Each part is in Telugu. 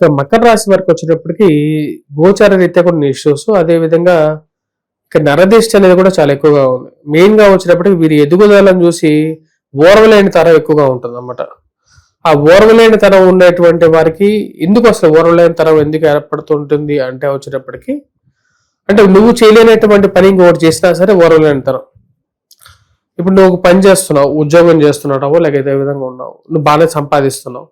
ఇక మకర రాశి వారికి వచ్చేటప్పటికి గోచార రీత్యా కొన్ని ఇష్యూస్, అదేవిధంగా ఇక నరదిష్టి అనేది కూడా చాలా ఎక్కువగా ఉంది. మెయిన్ గా వచ్చేటప్పటికి వీరి ఎదుగుదలను చూసి ఓర్వలేని తరం ఎక్కువగా ఉంటుంది అన్నమాట. ఆ ఓర్వలేని తరం ఉండేటువంటి వారికి ఎందుకు అసలు ఓర్వలేని తరం ఎందుకు ఏర్పడుతుంటుంది అంటే వచ్చేటప్పటికి, అంటే నువ్వు చేయలేనటువంటి పని ఇంకొకటి చేసినా సరే ఓర్వలేని తరం. ఇప్పుడు నువ్వు ఒక పని చేస్తున్నావు, ఉద్యోగం చేస్తున్నావు, లేక ఏ విధంగా ఉన్నావు, నువ్వు బాగానే సంపాదిస్తున్నావు,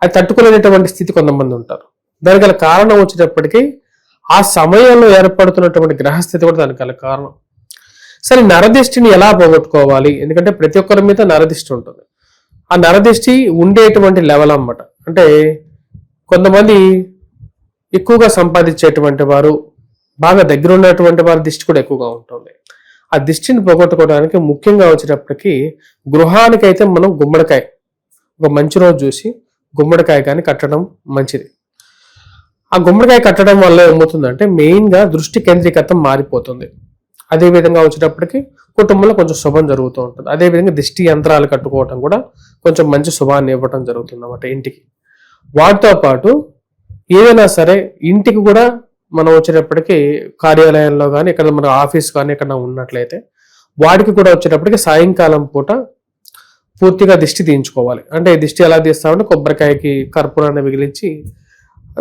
అది తట్టుకోలేనటువంటి స్థితి కొంతమంది ఉంటారు. దానికి గల కారణం వచ్చేటప్పటికి ఆ సమయంలో ఏర్పడుతున్నటువంటి గ్రహస్థితి కూడా దానికి గల కారణం. సరే, నరదిష్టిని ఎలా పోగొట్టుకోవాలి? ఎందుకంటే ప్రతి ఒక్కరి మీద నరదిష్టి ఉంటుంది. ఆ నరదిష్టి ఉండేటువంటి లెవెల్ అన్నమాట. అంటే కొంతమంది ఎక్కువగా సంపాదించేటువంటి వారు, బాగా దగ్గర ఉన్నటువంటి వారి దిష్టి కూడా ఎక్కువగా ఉంటుంది. ఆ దిష్టిని పోగొట్టుకోవడానికి ముఖ్యంగా వచ్చేటప్పటికి గృహానికైతే మనం గుమ్మడికాయ, ఒక మంచి రోజు చూసి గుమ్మడికాయ కానీ కట్టడం మంచిది. ఆ గుమ్మడికాయ కట్టడం వల్ల ఏమవుతుందంటే మెయిన్గా దృష్టి కేంద్రీకృత మారిపోతుంది. అదేవిధంగా వచ్చేటప్పటికి కుటుంబంలో కొంచెం శుభం జరుగుతూ ఉంటుంది. అదేవిధంగా దిష్టి యంత్రాలు కట్టుకోవడం కూడా కొంచెం మంచి శుభాన్ని ఇవ్వడం జరుగుతుంది అన్నమాట ఇంటికి. వాటితో పాటు ఏదైనా సరే ఇంటికి కూడా మనం వచ్చేటప్పటికి కార్యాలయంలో కానీ, ఇక్కడ మన ఆఫీస్ కానీ ఎక్కడ ఉన్నట్లయితే వాటికి కూడా వచ్చేటప్పటికి సాయంకాలం పూట పూర్తిగా దిష్టి తీయించుకోవాలి. అంటే దిష్టి ఎలా తీస్తామంటే కొబ్బరికాయకి కర్పూరాన్ని మిగిలించి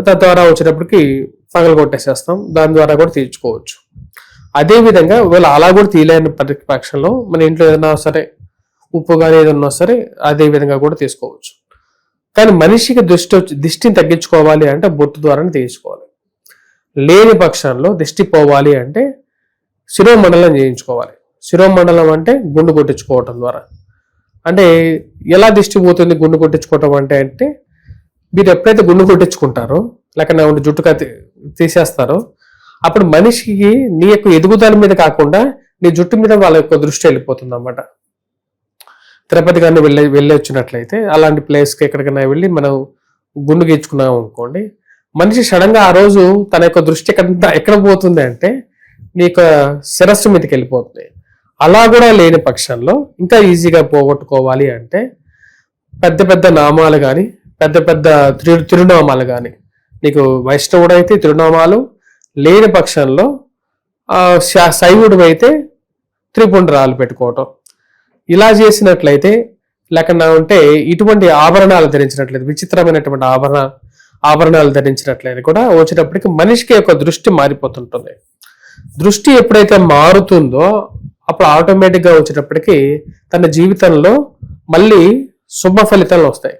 తద్వారా వచ్చేటప్పటికి పగలు కొట్టేసేస్తాం. దాని ద్వారా కూడా తీయించుకోవచ్చు. అదేవిధంగా ఒకవేళ అలా కూడా తీయలేని పక్షంలో మన ఇంట్లో ఏదైనా సరే ఉప్పు కానీ ఏదన్నా సరే అదే విధంగా కూడా తీసుకోవచ్చు. కానీ మనిషికి దిష్టిని తగ్గించుకోవాలి అంటే బొట్టు ద్వారానే తీయించుకోవాలి. లేని పక్షంలో దిష్టి పోవాలి అంటే శిరోమండలం చేయించుకోవాలి. శిరోమండలం అంటే గుండు కొట్టించుకోవటం ద్వారా. అంటే ఎలా దిష్టి పోతుంది గుండు కొట్టించుకోవటం అంటే మీరు ఎప్పుడైతే గుండు కొట్టించుకుంటారో, లేక జుట్టుగా తీసేస్తారో, అప్పుడు మనిషికి నీ యొక్క ఎదుగుదల మీద కాకుండా నీ జుట్టు మీద వాళ్ళ యొక్క దృష్టి వెళ్ళిపోతుంది అన్నమాట. తిరుపతి కానీ వెళ్ళి వచ్చినట్లయితే అలాంటి ప్లేస్కి ఎక్కడికైనా వెళ్ళి మనం గుండు గీర్చుకున్నాం అనుకోండి, మనిషి సడన్ గా ఆ రోజు తన యొక్క దృష్టి ఎక్కడ పోతుంది అంటే నీ యొక్క శిరస్సు మీదకి వెళ్ళిపోతుంది. అలా కూడా లేని పక్షంలో ఇంకా ఈజీగా పోగొట్టుకోవాలి అంటే పెద్ద పెద్ద నామాలు కానీ, పెద్ద పెద్ద తిరునామాలు కానీ, నీకు వైష్ణవుడైతే తిరునామాలు, లేని పక్షంలో శైవుడు అయితే త్రిపుండ్రాలు పెట్టుకోవటం, ఇలా చేసినట్లయితే, లేకుండా ఉంటే ఇటువంటి ఆభరణాలు ధరించినట్లయితే, విచిత్రమైనటువంటి ఆభరణాలు ధరించినట్లయితే కూడా వచ్చేటప్పటికి మనిషికి యొక్క దృష్టి మారిపోతుంటుంది. దృష్టి ఎప్పుడైతే మారుతుందో అప్పుడు ఆటోమేటిక్గా వచ్చేటప్పటికి తన జీవితంలో మళ్ళీ శుభ ఫలితాలు వస్తాయి.